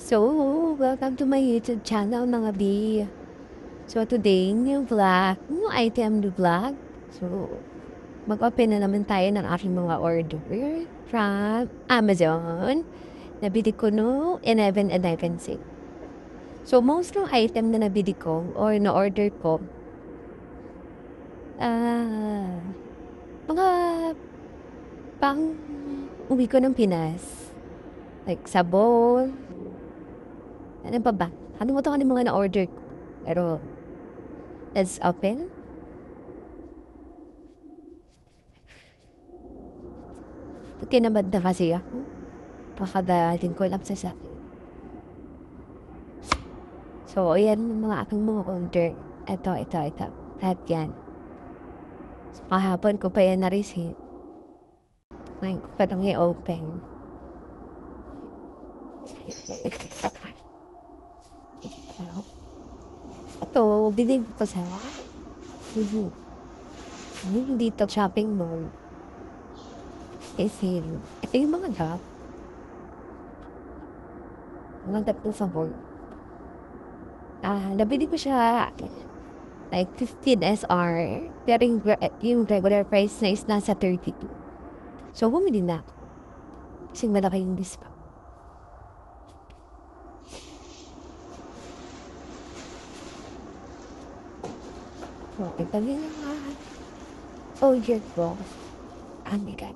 So, welcome to my YouTube channel mga B. So, today, new item new vlog. So, mag-open na naman tayo ng aking mga order from Amazon. Nabili ko no 11 sale. So, most ng item na nabili ko or na-order ko, mga pang uwi ko ng Pinas. Like, sabon. Ano pa ba? Ano mo ito mga na-order ko? Pero, let's open. Kinamad na kasi ako. Kakadating ko lang sa sakit. So, ayan yung mga aking mga order. Ito. Lahat yan. So, kahapon ko pa yan na-receive. Ngayon ko pa nang i-open. Ito, binig ko sa dito shopping mall. Kasi, ito yung mga job. Mga tatlong sabon. Nabili ko siya like 15 SR. Pero yung regular price na is nasa 32. So, bumili na ako. Kasi malaki yung discount. Okay, tabi na nga. Oh, your boss. Oh my God.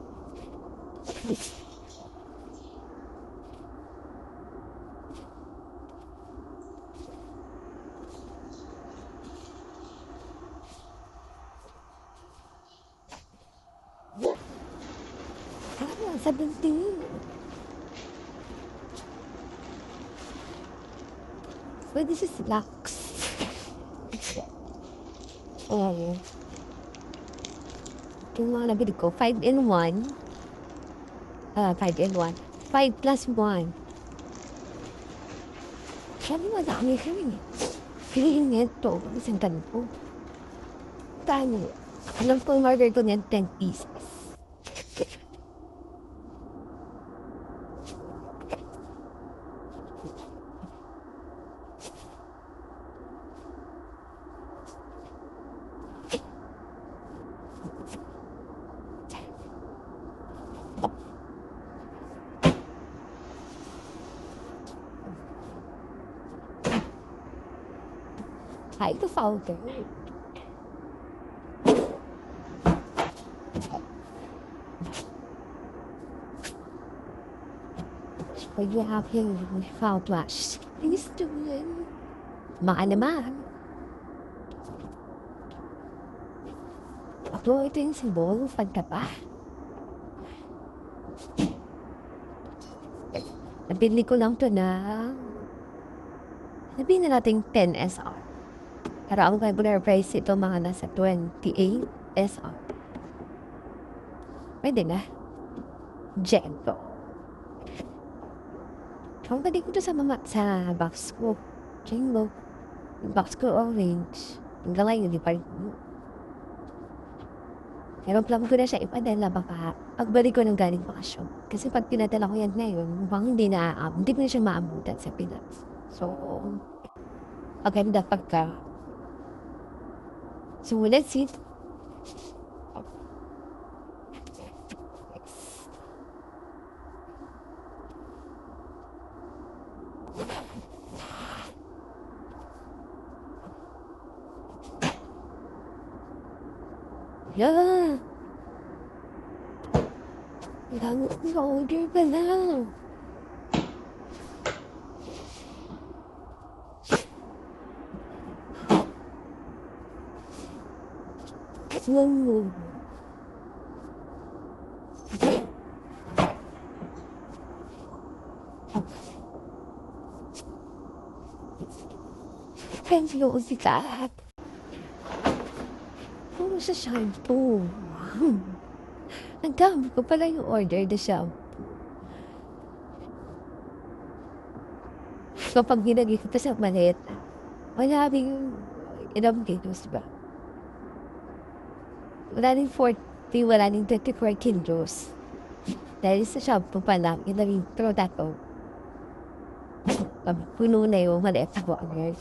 Sa binti. Pwede siya slacks. Oh. Yung mga nabili ko, 5 in 1. 5 in 1. 5 plus 1. Sabi mo, dami kami. Piliin nga ito. Isang ganito. Tano. Alam ko, order ko niyan 10 pieces. Hi, the founder. So you have here mouthwash. Please do it. Baka naman. Ako, ito yung symbol. Pagka pa. Nabili ko lang to na nabili na natin 10 SR. Pero ang regular price ito mga nasa 28 SR. Pwede na. Jento. Ang pwede ko to sa box ko. Jingle. Yung box ko orange. Ang galay yun, di pa rin. Pero plan ko na siya ipadala baka pagbalik ko ng galing bakasyon. Kasi pag pinadala ko yan ngayon, mukhang hindi ko na siya maabutan sa Pinas. So, maganda pagka. So, let's see. Yeah. Ang order pa lang. Wow. Thank you, Usikat. Puro sa shampoo. Ang dami ko pala yung order na shampoo. Kapag ginagay ko sa maleta, wala rin ilang kilos ba? Wala rin 40, wala rin 24 kilos. Dahil sa shampoo pa lang, ginagay ko na to. puno na yung maleta ko agad.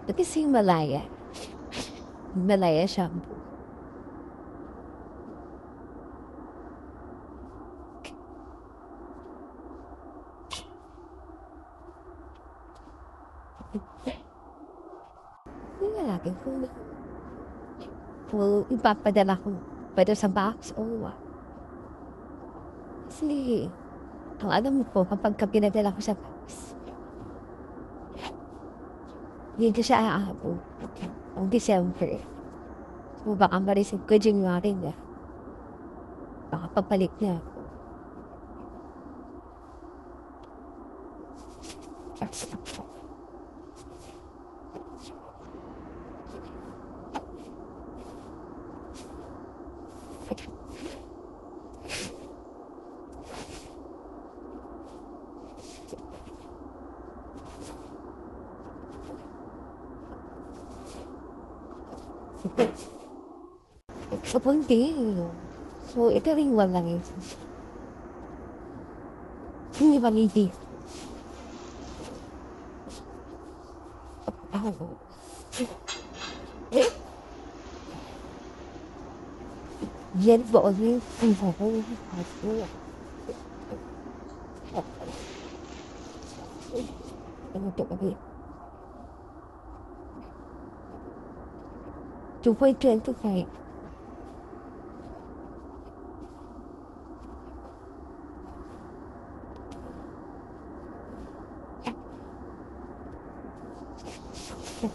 Ito kasi yung Malaya. Malaya shampoo. Yung lalaki ko na ipapadala ko pa sa box o kasi ang alam ko kapag pinadala ko sa box hindi siya aabot ang December. So baka ma-receive ko January na. Baka papalit na ako. Kapag so ito rin wala rin. Hindi ba hindi? Yan ba rin? Ano ito kami? 2.25.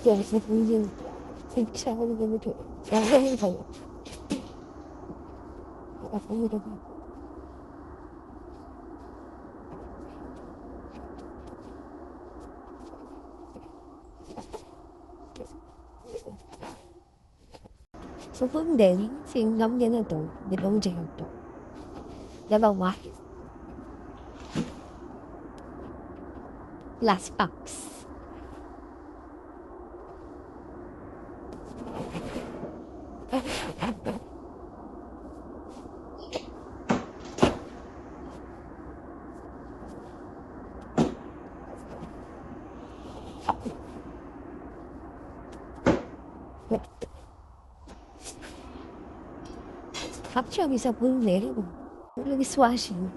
Kaya sa pwede isa ko na ganito. Gagawin kayo. Ako mo na ba? So kung din, singgam niya na to, di ba dyan to? Dalawa. Last box. Actually, sa pool meron. Walang dishwashing.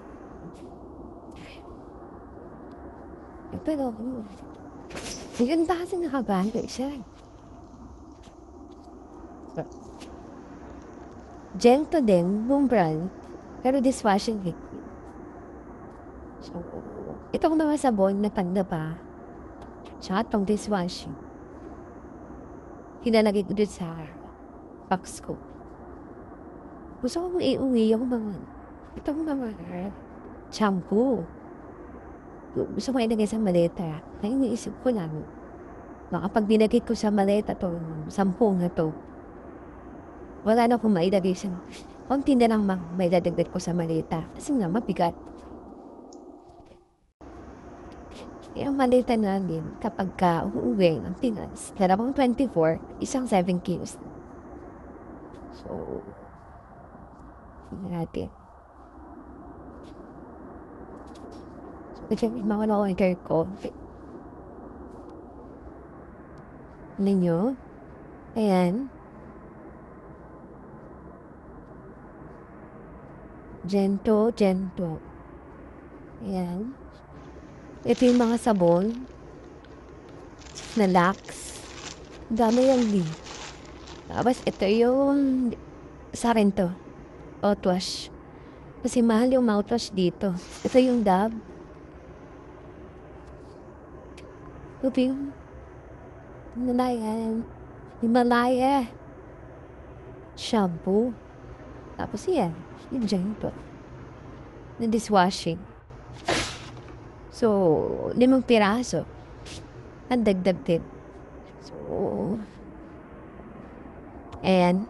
Pero, yun ba kasi nakabando siya? Gento din, yung brand, pero dishwashing liquid. So, itong mga sabon na panda pa, tsaka itong dishwashing, hinalagay ko dun sa box ko. Gusto ko iuwi yung mga, itong mga shampoo. Gusto ko ilagay sa maleta. Kaya iniisip ko lang, baka pag binagay ko sa maleta to, 10 na to, wala na akong mailagay sa, konti na lang may dadagdag ko sa maleta. Kasi nga, mabigat. Yung maleta namin, kapag uuwi ng Pinas, dalawang 24, isang 7 kilos. So, natin. So, mga na-order ko. Ninyo? Ayan. Gento. Ayan. Ito yung mga sabon. Na Lux. Dami yung di. Tapos ito yung Sarento. Mouthwash. Kasi mahal yung mouthwash dito. Ito yung Dove. Ito yung Himalaya shampoo. Tapos yan. Yung Gento. Na dishwashing. So, 5 piraso. Ang dagdag din. So, and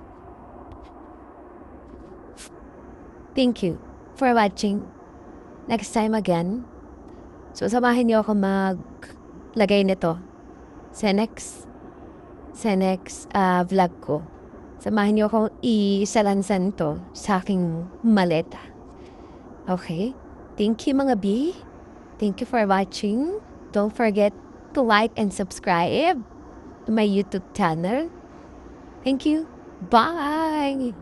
thank you for watching. Next time again. So, samahin niyo ako maglagay nito sa next vlog ko. Samahin niyo ako isalansan to sa aking maleta. Okay? Thank you mga B. Thank you for watching. Don't forget to like and subscribe to my YouTube channel. Thank you. Bye!